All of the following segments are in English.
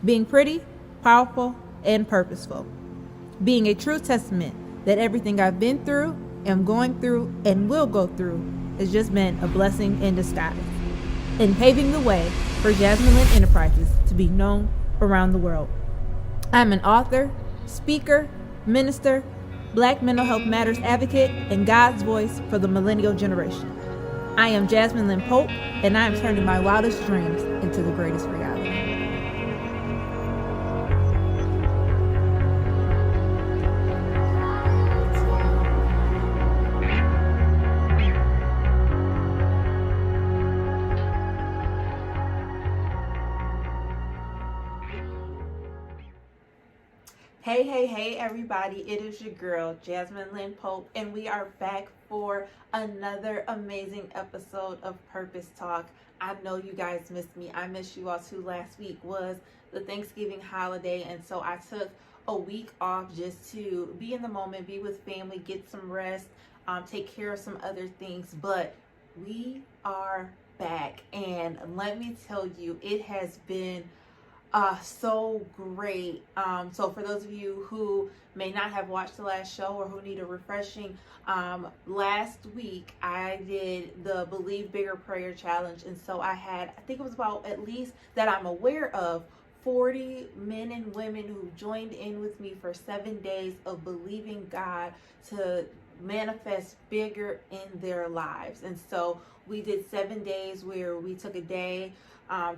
being pretty, powerful, and purposeful, being a true testament that everything I've been through, am going through, and will go through has just been a blessing in disguise, and paving the way for Jasmine Lynn Enterprises to be known around the world. I'm an author, speaker, minister, Black mental health matters advocate, and God's voice for the millennial generation. I am Jasmine Lynn Pope, and I am turning my wildest dreams into the greatest reality. Hey, everybody. It is your girl, Jasmine Lynn Pope, and we are back for another amazing episode of Purpose Talk. I know you guys missed me. I missed you all too. Last week was the Thanksgiving holiday, and so I took a week off just to be in the moment, be with family, get some rest, take care of some other things, but we are back, and let me tell you, it has been so great. So for those of you who may not have watched the last show or who need a refreshing, last week I did the Believe Bigger Prayer Challenge. And so I think it was about, at least that I'm aware of, 40 men and women who joined in with me for 7 days of believing God to manifest bigger in their lives. And so we did 7 days where we took a day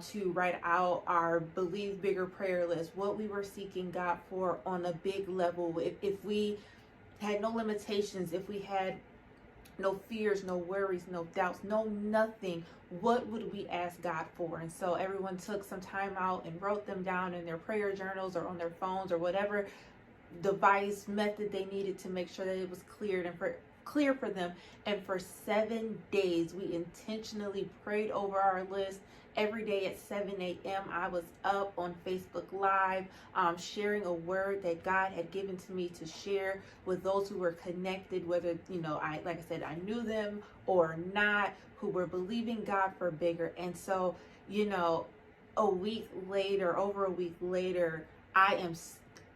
to write out our Believe Bigger prayer list, what we were seeking God for on a big level. If we had no limitations, if we had no fears, no worries, no doubts, no nothing, what would we ask God for? And so everyone took some time out and wrote them down in their prayer journals or on their phones or whatever device method they needed to make sure that it was clear for them. And for 7 days we intentionally prayed over our list. Every day at 7 a.m. I was up on Facebook Live, sharing a word that God had given to me to share with those who were connected, whether, like I said, I knew them or not, who were believing God for bigger. And so, over a week later, I am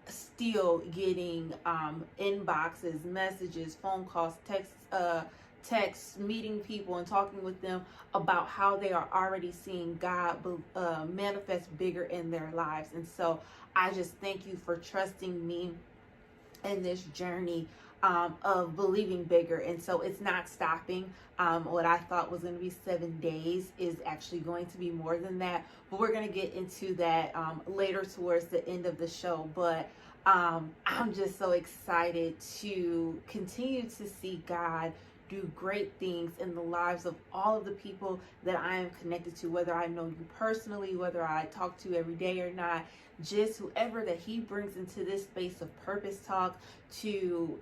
still getting inboxes, messages, phone calls, texts, meeting people and talking with them about how they are already seeing God manifest bigger in their lives. And so I just thank you for trusting me in this journey of believing bigger. And so it's not stopping. What I thought was going to be 7 days is actually going to be more than that, but we're going to get into that later towards the end of the show. But I'm just so excited to continue to see God do great things in the lives of all of the people that I am connected to, whether I know you personally, whether I talk to every day or not, just whoever that he brings into this space of Purpose Talk to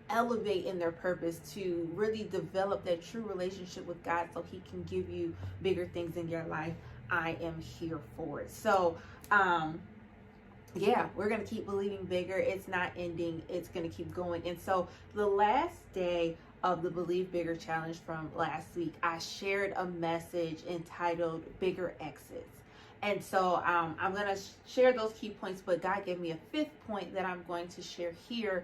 elevate in their purpose, to really develop that true relationship with God so he can give you bigger things in your life. I am here for it. So, we're going to keep believing bigger. It's not ending. It's going to keep going. And so the last day of the Believe Bigger Challenge from last week, I shared a message entitled Bigger Exits. And so I'm going to share those key points, but God gave me a fifth point that I'm going to share here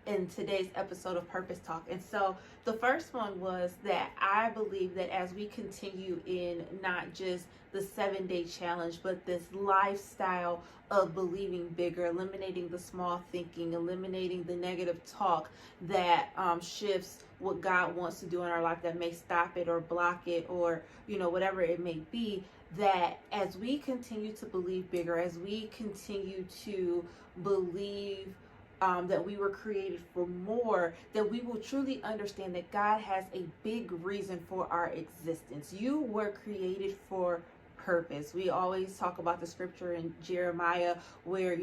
in today's episode of Purpose Talk. And so the first one was that I believe that as we continue in not just the 7-day challenge, but this lifestyle of believing bigger, eliminating the small thinking, eliminating the negative talk that shifts what God wants to do in our life, that may stop it or block it or, whatever it may be, that as we continue to believe bigger, as we continue to believe that we were created for more, that we will truly understand that God has a big reason for our existence. You were created for purpose. We always talk about the scripture in Jeremiah where,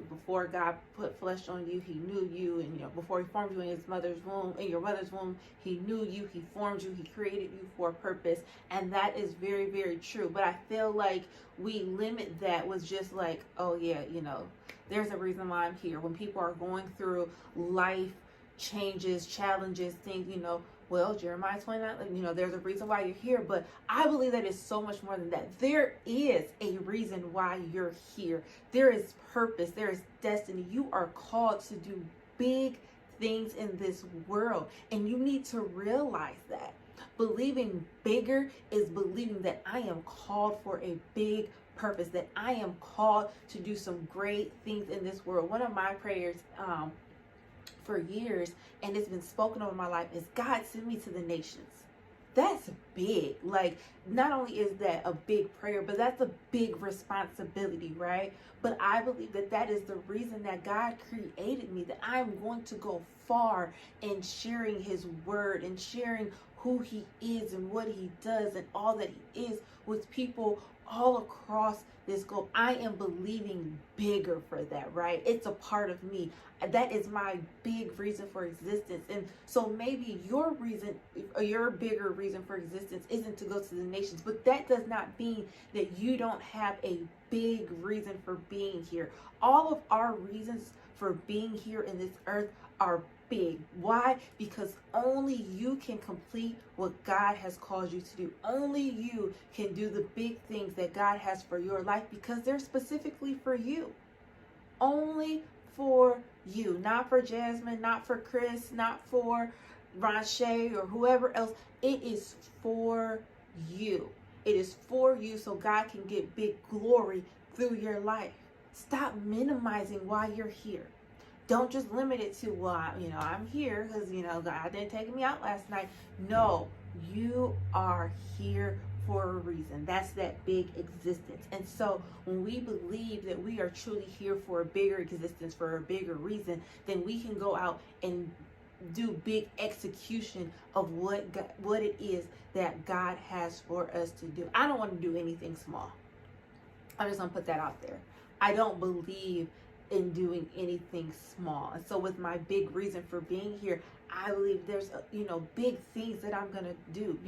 before God put flesh on you, he knew you, and before he formed you in your mother's womb, he knew you, he formed you, he created you for a purpose. And that is very, very true. But I feel like we limit that with just like, oh yeah, there's a reason why I'm here. When people are going through life changes, challenges, things, well, Jeremiah 29, there's a reason why you're here, but I believe that it's so much more than that. There is a reason why you're here. There is purpose. There is destiny. You are called to do big things in this world, and you need to realize that. Believing bigger is believing that I am called for a big purpose, that I am called to do some great things in this world. One of my prayers for years, and it's been spoken over my life, is God, send me to the nations. That's big. Like, not only is that a big prayer, but that's a big responsibility, right? But I believe that that is the reason that God created me, that I'm going to go far in sharing his word and sharing who he is and what he does and all that he is with people all across this globe. I am believing bigger for that, right? It's a part of me. That is my big reason for existence. And so maybe your reason, or your bigger reason for existence, isn't to go to the nations, but that does not mean that you don't have a big reason for being here. All of our reasons for being here in this earth are big. Why? Because only you can complete what God has called you to do. Only you can do the big things that God has for your life, because they're specifically for you. Only for you. Not for Jasmine, not for Chris, not for Rache or whoever else. It is for you. It is for you, so God can get big glory through your life. Stop minimizing why you're here. Don't just limit it to, well, I'm here because, God didn't take me out last night. No, you are here for a reason. That's that big existence. And so when we believe that we are truly here for a bigger existence, for a bigger reason, then we can go out and do big execution of what it is that God has for us to do. I don't want to do anything small. I'm just going to put that out there. I don't believe in doing anything small. And so with my big reason for being here, I believe there's big things that I'm gonna do,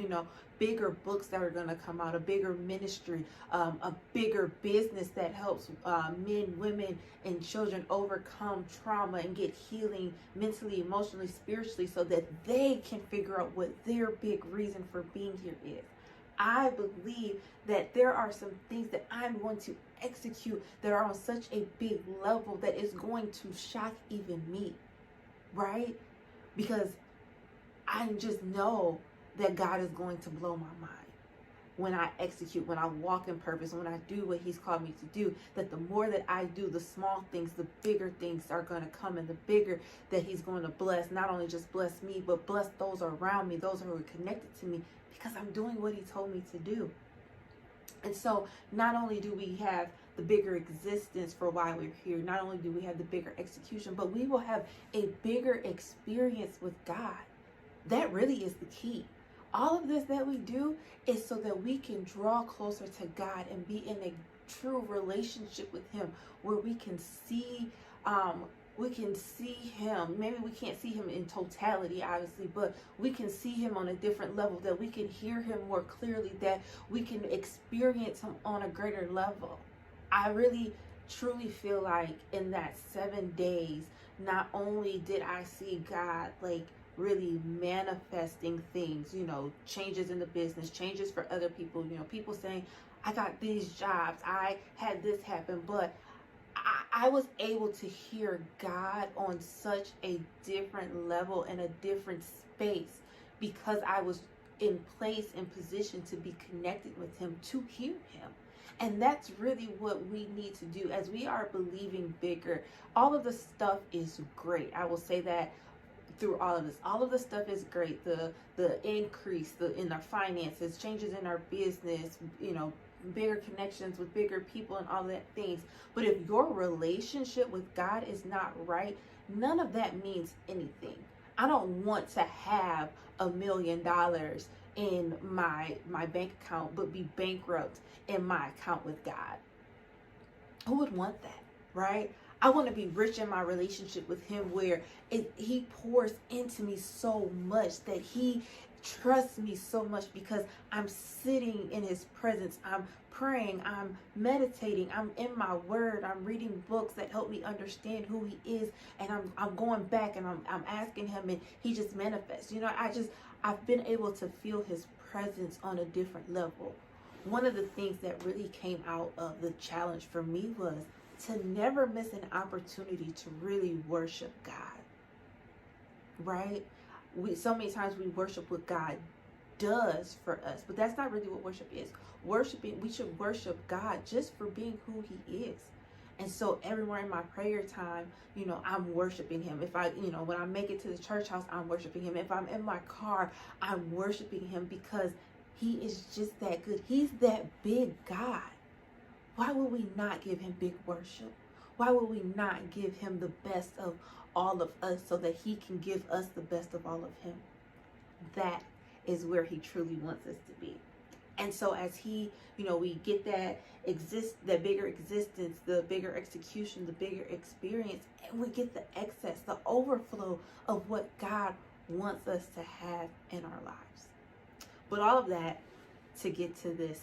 bigger books that are gonna come out, a bigger ministry, a bigger business that helps men, women, and children overcome trauma and get healing mentally, emotionally, spiritually, so that they can figure out what their big reason for being here is. I believe that there are some things that I'm going to execute that are on such a big level that is going to shock even me, right? Because I just know that God is going to blow my mind when I execute, when I walk in purpose, when I do what he's called me to do, that the more that I do the small things, the bigger things are going to come, and the bigger that he's going to bless, not only just bless me, but bless those around me, those who are connected to me, because I'm doing what he told me to do. And so not only do we have the bigger existence for why we're here, not only do we have the bigger execution, but we will have a bigger experience with God. That really is the key. All of this that we do is so that we can draw closer to God and be in a true relationship with him, where we can see him. Maybe we can't see him in totality, obviously, but we can see him on a different level, that we can hear him more clearly, that we can experience him on a greater level. I really truly feel like in that 7 days, not only did I see God really manifesting things, changes in the business, changes for other people, people saying, I got these jobs, I had this happen, but I was able to hear God on such a different level, in a different space, because I was in place and position to be connected with him, to hear him. And that's really what we need to do as we are believing bigger. All of the stuff is great. I will say that through all of this. All of the stuff is great. The increase in our finances, changes in our business, bigger connections with bigger people and all that things. But if your relationship with God is not right, none of that means anything. I don't want to have $1 million in my bank account, but be bankrupt in my account with God. Who would want that, right? I want to be rich in my relationship with him, where he pours into me so much, that he trusts me so much because I'm sitting in his presence. I'm praying, I'm meditating, I'm in my word, I'm reading books that help me understand who he is, and I'm going back and I'm asking him, and he just manifests. I've been able to feel his presence on a different level. One of the things that really came out of the challenge for me was to never miss an opportunity to really worship God, right? So many times we worship what God does for us, but that's not really what worship is. We should worship God just for being who he is. And so everywhere in my prayer time, I'm worshiping him. If when I make it to the church house, I'm worshiping him. If I'm in my car, I'm worshiping him because he is just that good. He's that big God. Why would we not give him big worship? Why would we not give him the best of all of us so that he can give us the best of all of him? That is where he truly wants us to be. And so as we get that bigger existence, the bigger execution, the bigger experience, and we get the excess, the overflow of what God wants us to have in our lives. But all of that to get to this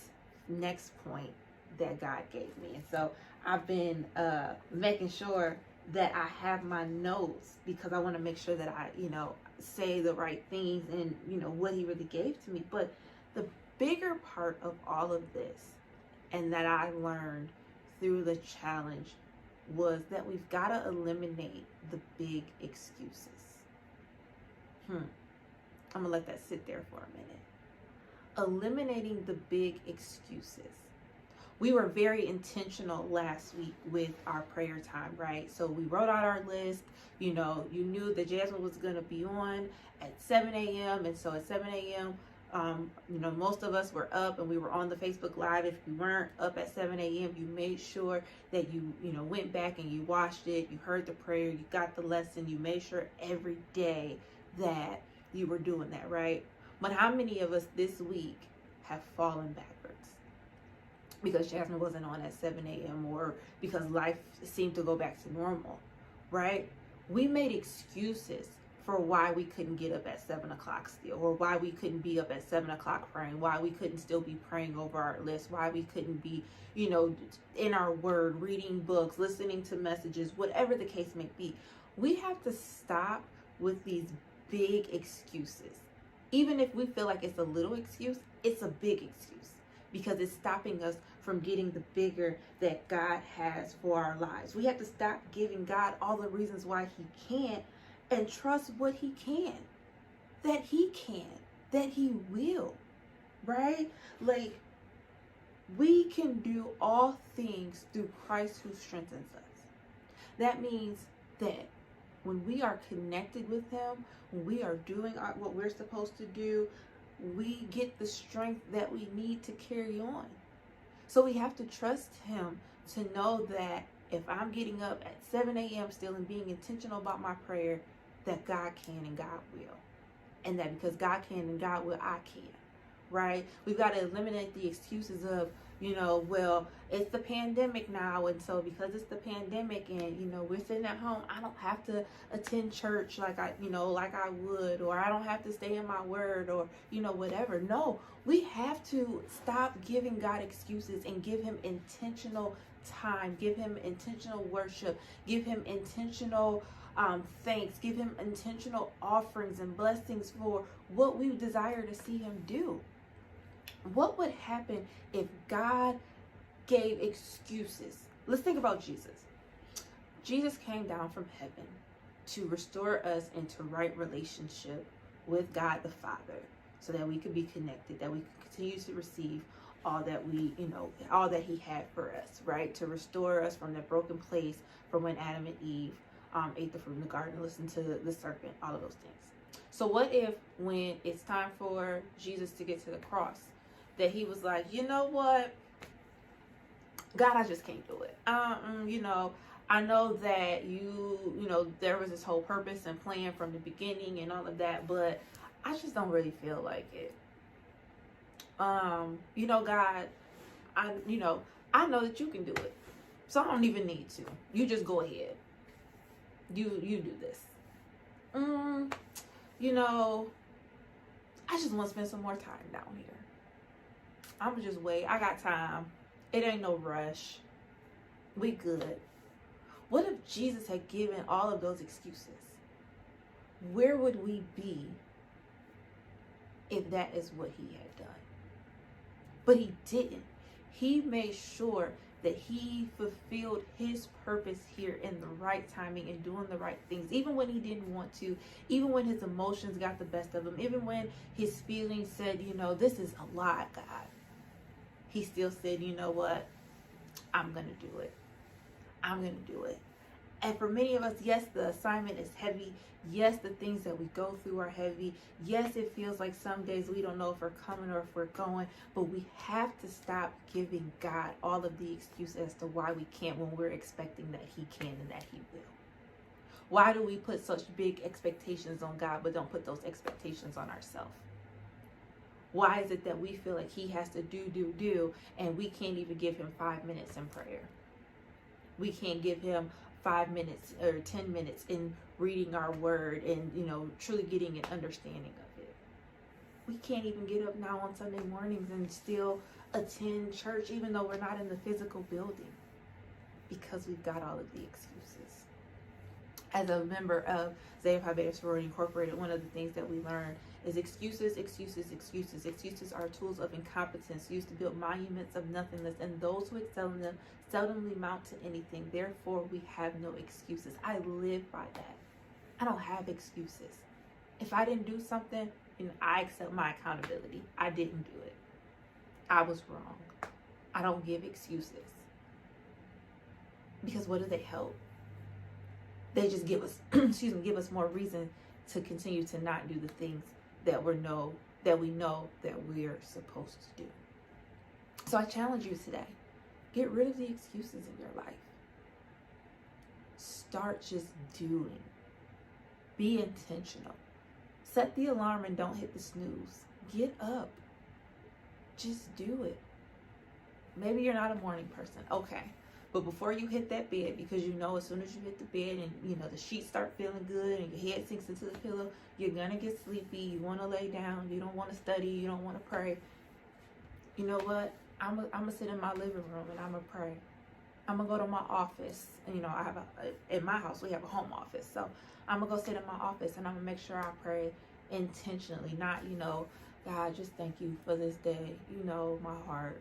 next point that God gave me. And so I've been making sure that I have my notes because I want to make sure that I, say the right things and, what he really gave to me. But the bigger part of all of this, and that I learned through the challenge, was that we've got to eliminate the big excuses. I'm going to let that sit there for a minute. Eliminating the big excuses. We were very intentional last week with our prayer time, right? So we wrote out our list. You knew that Jasmine was going to be on at 7 a.m. And so at 7 a.m., most of us were up and we were on the Facebook Live. If you weren't up at 7 a.m., you made sure that you went back and you watched it. You heard the prayer. You got the lesson. You made sure every day that you were doing that, right? But how many of us this week have fallen backwards? Because Jasmine wasn't on at 7 a.m. or because life seemed to go back to normal, right? We made excuses for why we couldn't get up at 7 o'clock still, or why we couldn't be up at 7 o'clock praying, why we couldn't still be praying over our list, why we couldn't be, in our word, reading books, listening to messages, whatever the case may be. We have to stop with these big excuses. Even if we feel like it's a little excuse, it's a big excuse because it's stopping us from getting the bigger that God has for our lives. We have to stop giving God all the reasons why he can't and trust what he can, that he will, right? Like, we can do all things through Christ who strengthens us. That means that when we are connected with him, when we are doing what we're supposed to do, we get the strength that we need to carry on. So we have to trust him to know that if I'm getting up at 7 a.m. still and being intentional about my prayer, that God can and God will. And that because God can and God will, I can. Right? We've got to eliminate the excuses of, well, it's the pandemic now. And so because it's the pandemic and, we're sitting at home, I don't have to attend church like I would, or I don't have to stay in my word or, whatever. No, we have to stop giving God excuses and give him intentional time, give him intentional worship, give him intentional thanks, give him intentional offerings and blessings for what we desire to see him do. What would happen if God gave excuses? Let's think about Jesus. Jesus came down from heaven to restore us into right relationship with God the Father so that we could be connected, that we could continue to receive all that all that he had for us, right? To restore us from that broken place from when Adam and Eve ate the fruit in the garden, listened to the serpent, all of those things. So what if when it's time for Jesus to get to the cross, that he was like, you know what, God, I just can't do it. I know that there was this whole purpose and plan from the beginning and all of that, but I just don't really feel like it. God, I know that you can do it, so I don't even need to. You just go ahead. You do this. I just want to spend some more time down here. I'm gonna just wait. I got time. It ain't no rush. We good. What if Jesus had given all of those excuses? Where would we be if that is what he had done. But he didn't. He made sure that he fulfilled his purpose here in the right timing and doing the right things, even when he didn't want to, even when his emotions got the best of him, even when his feelings said, this is a lot, God. He still said, you know what? I'm going to do it. I'm going to do it. And for many of us, yes, the assignment is heavy. Yes, the things that we go through are heavy. Yes, it feels like some days we don't know if we're coming or if we're going. But we have to stop giving God all of the excuses as to why we can't when we're expecting that he can and that he will. Why do we put such big expectations on God but don't put those expectations on ourselves? Why is it that we feel like he has to do, and we can't even give him 5 minutes in prayer? We can't give him 5 minutes or 10 minutes in reading our word and, truly getting an understanding of it. We can't even get up now on Sunday mornings and still attend church, even though we're not in the physical building, because we've got all of the excuses. As a member of Zeta Pi Beta Sorority Incorporated, one of the things that we learn is excuses. Excuses are tools of incompetence used to build monuments of nothingness, and those who excel in them seldomly mount to anything. Therefore, we have no excuses. I live by that. I don't have excuses. If I didn't do something, I accept my accountability. I didn't do it. I was wrong. I don't give excuses. Because what do they help? They just give us, give us more reason to continue to not do the things that we know that we're supposed to do. So I challenge you today. Get rid of the excuses in your life. Start just doing. Be intentional. Set the alarm and don't hit the snooze. Get up. Just do it. Maybe you're not a morning person. Okay. But before you hit that bed, because as soon as you hit the bed and the sheets start feeling good and your head sinks into the pillow, you're gonna get sleepy. You want to lay down. You don't want to study. You don't want to pray. You know what? I'm gonna sit in my living room and I'm gonna pray. I'm gonna go to my office. I have in my house we have a home office, so I'm gonna go sit in my office and I'm gonna make sure I pray intentionally. Not God, just thank you for this day. My heart.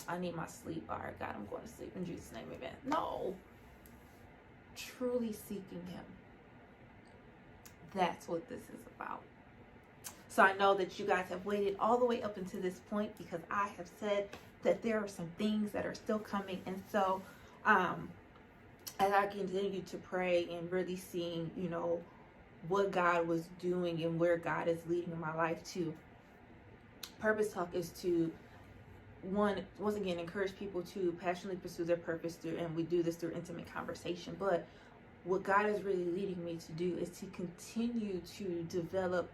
I need my sleep. All right, God, I'm going to sleep in Jesus' name, amen. No. Truly seeking him. That's what this is about. So I know that you guys have waited all the way up until this point because I have said that there are some things that are still coming. And so as I continue to pray and really seeing, what God was doing and where God is leading my life to, Purpose Talk is to once again, encourage people to passionately pursue their purpose and we do this through intimate conversation. But what God is really leading me to do is to continue to develop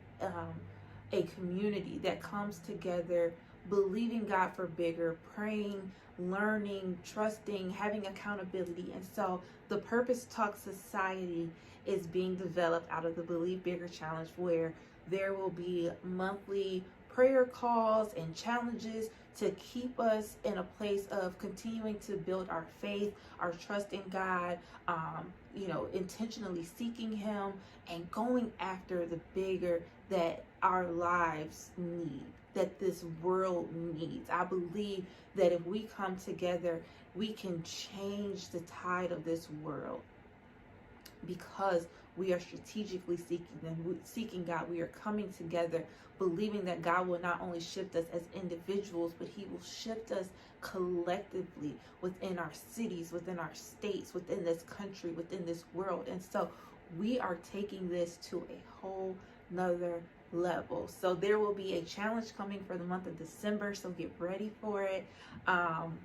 a community that comes together, believing God for bigger, praying, learning, trusting, having accountability. And so the Purpose Talk Society is being developed out of the Believe Bigger Challenge, where there will be monthly prayer calls and challenges to keep us in a place of continuing to build our faith, our trust in God, intentionally seeking him and going after the bigger that our lives need, that this world needs. I believe that if we come together, we can change the tide of this world because we are strategically seeking God. We are coming together, believing that God will not only shift us as individuals, but he will shift us collectively within our cities, within our states, within this country, within this world. And so we are taking this to a whole nother level. So there will be a challenge coming for the month of December, so get ready for it. I'm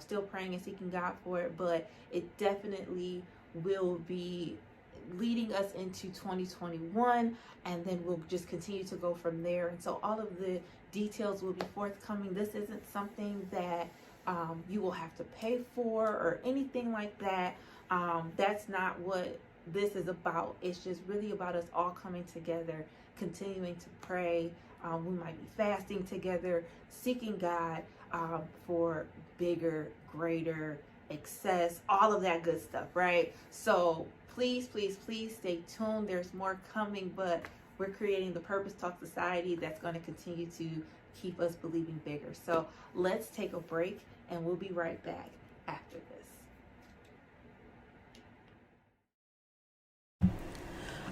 still praying and seeking God for it, but it definitely will be leading us into 2021, and then we'll just continue to go from there. And so all of the details will be forthcoming. This isn't something that you will have to pay for or anything like that. That's not what this is about. It's just really about us all coming together, continuing to pray. We might be fasting together, seeking God for bigger, greater, excess, all of that good stuff, right? So please stay tuned. There's more coming, but we're creating the Purpose Talk society that's going to continue to keep us believing bigger. So let's take a break and we'll be right back after this.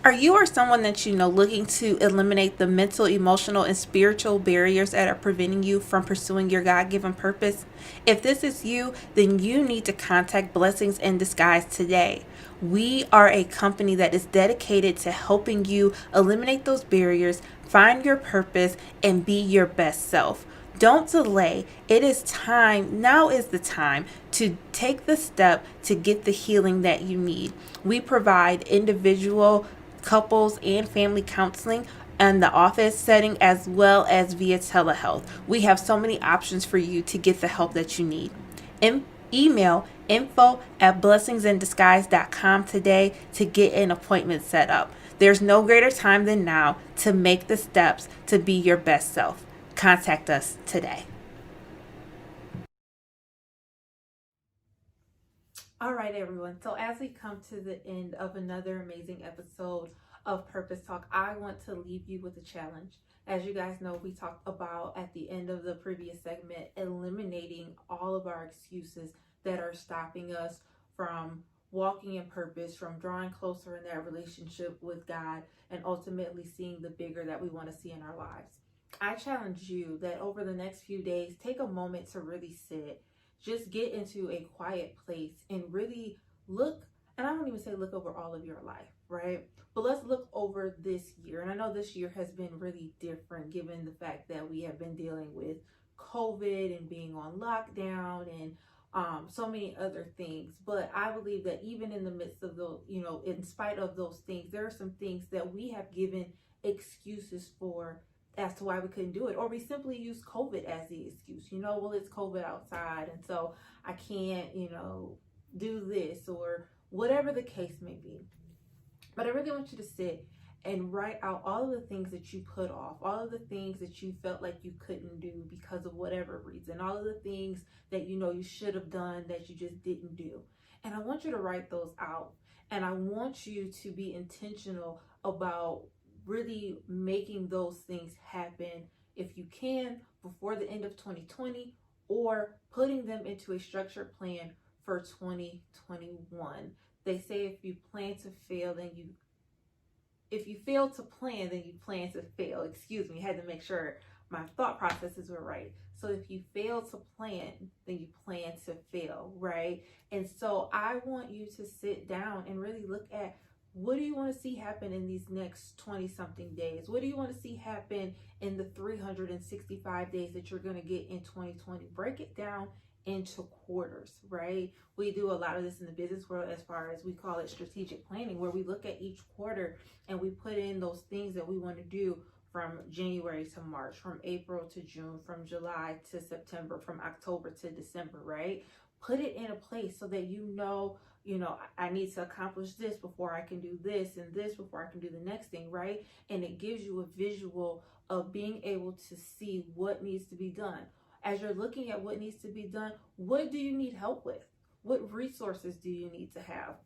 Are you or someone that you know looking to eliminate the mental, emotional, and spiritual barriers that are preventing you from pursuing your God given purpose? If this is you, then you need to contact Blessings in Disguise today. We are a company that is dedicated to helping you eliminate those barriers, find your purpose, and be your best self. Don't delay. It is time. Now is the time to take the step to get the healing that you need. We provide individual, couples, and family counseling in the office setting as well as via telehealth. We have so many options for you to get the help that you need. Email info@blessingsinDisguise.com today to get an appointment set up. There's no greater time than now to make the steps to be your best self. Contact us today. All right, everyone. So as we come to the end of another amazing episode of Purpose Talk, I want to leave you with a challenge. As you guys know, we talked about at the end of the previous segment, eliminating all of our excuses that are stopping us from walking in purpose, from drawing closer in that relationship with God, and ultimately seeing the bigger that we want to see in our lives. I challenge you that over the next few days, take a moment to really sit. Just get into a quiet place and really look, and I don't even say look over all of your life, right? But let's look over this year. And I know this year has been really different given the fact that we have been dealing with COVID and being on lockdown and so many other things. But I believe that even in the midst of those, in spite of those things, there are some things that we have given excuses for as to why we couldn't do it, or we simply use COVID as the excuse. Well, it's COVID outside, and so I can't, do this, or whatever the case may be. But I really want you to sit and write out all of the things that you put off, all of the things that you felt like you couldn't do because of whatever reason, all of the things that you should have done that you just didn't do. And I want you to write those out. And I want you to be intentional about really making those things happen, if you can, before the end of 2020, or putting them into a structured plan for 2021. They say if you plan to fail, if you fail to plan, then you plan to fail. Excuse me, I had to make sure my thought processes were right. So if you fail to plan, then you plan to fail, right? And so I want you to sit down and really look at, what do you want to see happen in these next 20 something days? What do you want to see happen in the 365 days that you're going to get in 2020? Break it down into quarters, right? We do a lot of this in the business world, as far as we call it strategic planning, where we look at each quarter and we put in those things that we want to do from January to March, from April to June, from July to September, from October to December, right? Put it in a place so that I need to accomplish this before I can do this, and this before I can do the next thing, right? And it gives you a visual of being able to see what needs to be done. As you're looking at what needs to be done, what do you need help with? What resources do you need to have?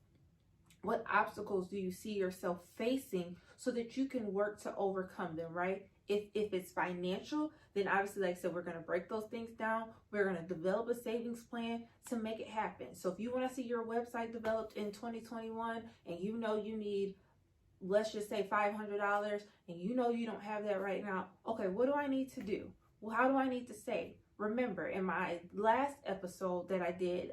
What obstacles do you see yourself facing so that you can work to overcome them, right? If it's financial, then obviously, like I said, we're going to break those things down. We're going to develop a savings plan to make it happen. So if you want to see your website developed in 2021 and you need, let's just say $500, and you don't have that right now, okay, what do I need to do? Well, how do I need to save? Remember, in my last episode that I did,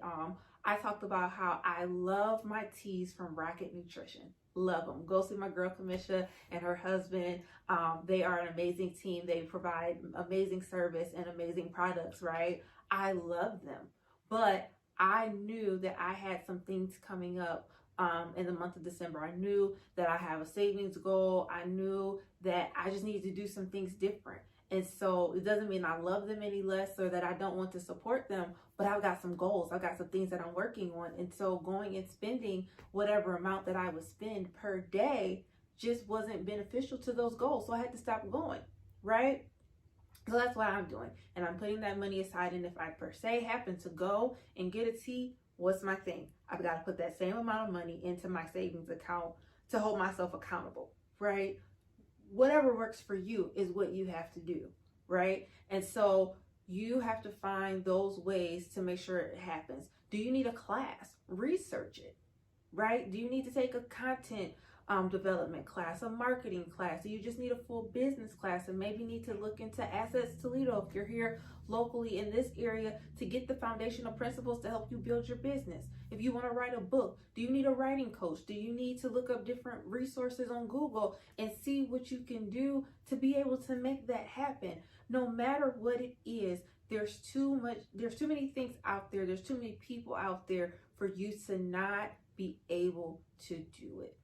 I talked about how I love my teas from Rocket Nutrition. Love them. Go see my girl Kamisha and her husband. They are an amazing team. They provide amazing service and amazing products, right? I love them. But I knew that I had some things coming up in the month of December. I knew that I have a savings goal. I knew that I just needed to do some things different. And so it doesn't mean I love them any less or that I don't want to support them, but I've got some goals. I've got some things that I'm working on. And so going and spending whatever amount that I would spend per day just wasn't beneficial to those goals. So I had to stop going, right? So that's what I'm doing. And I'm putting that money aside. And if I per se happen to go and get a tea, what's my thing? I've got to put that same amount of money into my savings account to hold myself accountable, right? whatever works for you is what you have to do, right? And so you have to find those ways to make sure it happens. Do you need a class? Research it, right? Do you need to take a content development class, a marketing class? Do you just need a full business class and maybe need to look into Assets Toledo if you're here locally in this area to get the foundational principles to help you build your business? If you want to write a book, do you need a writing coach? Do you need to look up different resources on Google and see what you can do to be able to make that happen? No matter what it is, there's too many things out there. There's too many people out there for you to not be able to do it.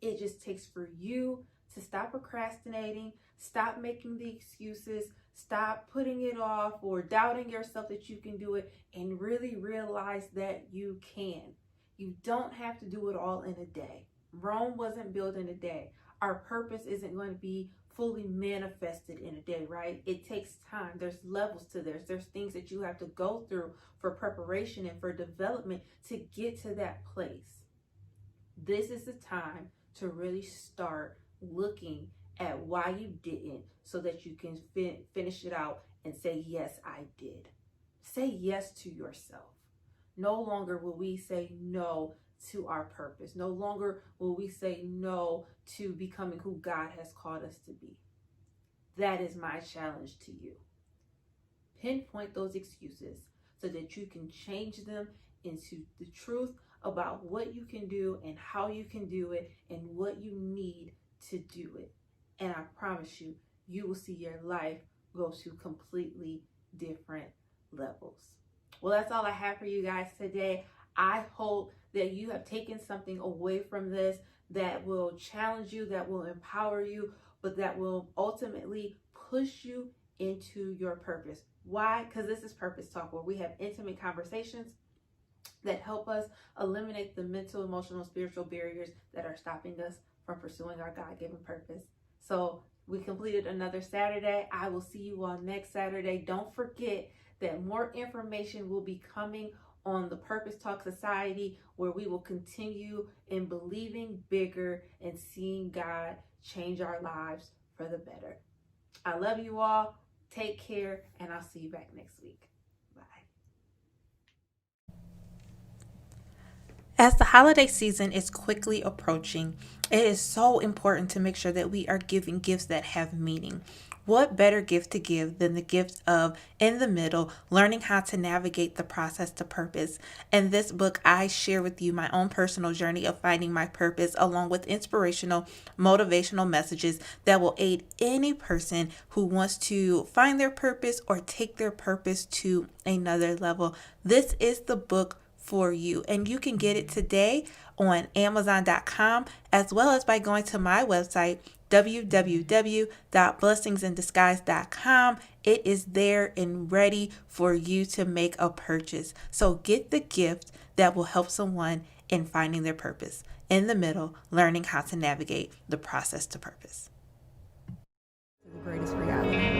It just takes for you to stop procrastinating, stop making the excuses, stop putting it off or doubting yourself that you can do it, and really realize that you can. You don't have to do it all in a day. Rome wasn't built in a day. Our purpose isn't going to be fully manifested in a day, right? It takes time. There's levels to this. There's things that you have to go through for preparation and for development to get to that place. This is the time to really start looking at why you didn't, so that you can finish it out and say, yes, I did. Say yes to yourself. No longer will we say no to our purpose. No longer will we say no to becoming who God has called us to be. That is my challenge to you. Pinpoint those excuses so that you can change them into the truth about what you can do and how you can do it and what you need to do it. And I promise you, you will see your life go to completely different levels. Well, that's all I have for you guys today. I hope that you have taken something away from this that will challenge you, that will empower you, but that will ultimately push you into your purpose. Why? Because this is Purpose Talk, where we have intimate conversations that help us eliminate the mental, emotional, spiritual barriers that are stopping us from pursuing our God-given purpose. So we completed another Saturday. I will see you all next Saturday. Don't forget that more information will be coming on the Purpose Talk Society, where we will continue in believing bigger and seeing God change our lives for the better. I love you all. Take care, and I'll see you back next week. Bye. As the holiday season is quickly approaching, it is so important to make sure that we are giving gifts that have meaning. What better gift to give than the gift of In the Middle, learning how to navigate the process to purpose. In this book, I share with you my own personal journey of finding my purpose, along with inspirational, motivational messages that will aid any person who wants to find their purpose or take their purpose to another level. This is the book for you, and you can get it today on Amazon.com, as well as by going to my website, www.blessingsinDisguise.com. It is there and ready for you to make a purchase. So get the gift that will help someone in finding their purpose. In the Middle, learning how to navigate the process to purpose. The greatest reality.